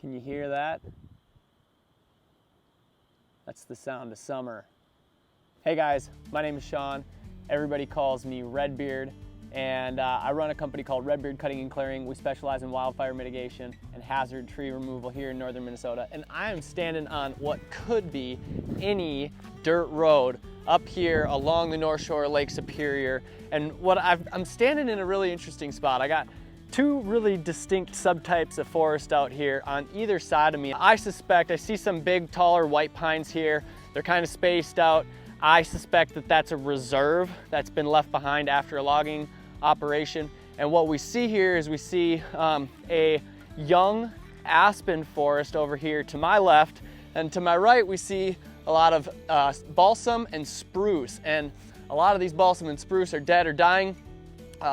Can you hear that? That's the sound of summer. Hey guys, my name is Sean. Everybody calls me Redbeard, and I run a company called Redbeard Cutting and Clearing. We specialize in wildfire mitigation and hazard tree removal here in northern Minnesota. And I am standing on what could be any dirt road up here along the North Shore of Lake Superior. And I'm standing in a really interesting spot. I got two really distinct subtypes of forest out here on either side of me. I see some big, taller white pines here. They're kind of spaced out. I suspect that that's a reserve that's been left behind after a logging operation. And what we see here is we see a young aspen forest over here to my left, and to my right we see a lot of balsam and spruce. And a lot of these balsam and spruce are dead or dying.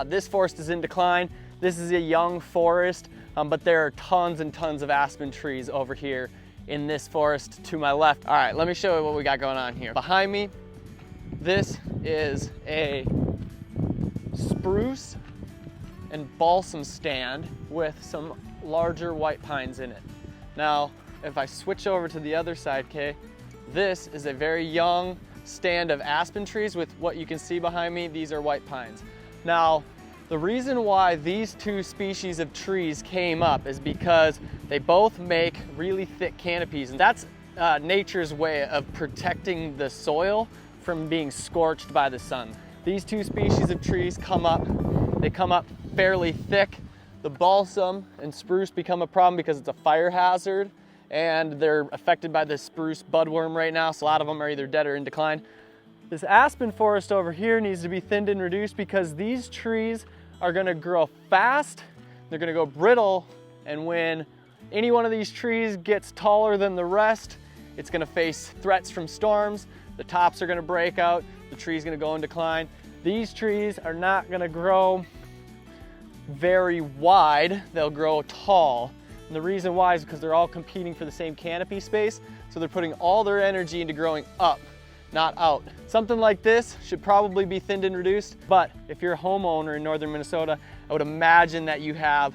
This forest is in decline. This is a young forest, but there are tons and tons of aspen trees over here in this forest to my left. All right, let me show you what we got going on here. Behind me, this is a spruce and balsam stand with some larger white pines in it. Now, if I switch over to the other side, Kay, this is a very young stand of aspen trees with what you can see behind me. These are white pines. Now, the reason why these two species of trees came up is because they both make really thick canopies, and that's nature's way of protecting the soil from being scorched by the sun. These two species of trees come up fairly thick. The balsam and spruce become a problem because it's a fire hazard, and they're affected by the spruce budworm right now, so a lot of them are either dead or in decline. This aspen forest over here needs to be thinned and reduced because these trees are gonna grow fast, they're gonna go brittle, and when any one of these trees gets taller than the rest, it's gonna face threats from storms, the tops are gonna break out, the tree's gonna go in decline. These trees are not gonna grow very wide, they'll grow tall. And the reason why is because they're all competing for the same canopy space, so they're putting all their energy into growing up, not out. Something like this should probably be thinned and reduced, but if you're a homeowner in northern Minnesota, I would imagine that you have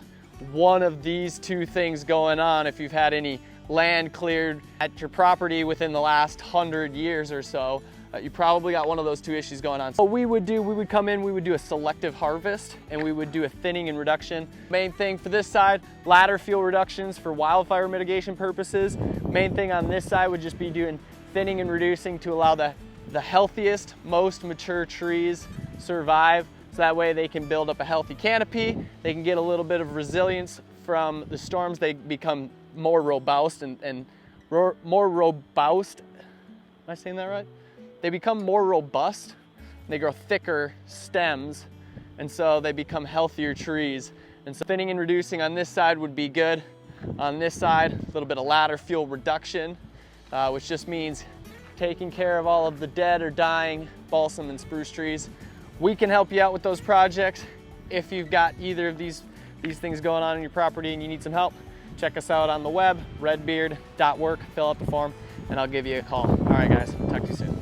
one of these two things going on if you've had any land cleared at your property within the last 100 years or so. You probably got one of those two issues going on. So what we would do, we would come in, we would do a selective harvest, and we would do a thinning and reduction. Main thing for this side, ladder fuel reductions for wildfire mitigation purposes. Main thing on this side would just be doing thinning and reducing to allow the healthiest, most mature trees survive, so that way they can build up a healthy canopy, they can get a little bit of resilience from the storms, they become more robust more robust, am I saying that right? They become more robust, they grow thicker stems, and so they become healthier trees. And so thinning and reducing on this side would be good. On this side, a little bit of ladder fuel reduction, which just means taking care of all of the dead or dying balsam and spruce trees. We can help you out with those projects. If you've got either of these things going on in your property and you need some help, check us out on the web, redbeard.work, fill out the form, and I'll give you a call. All right guys, talk to you soon.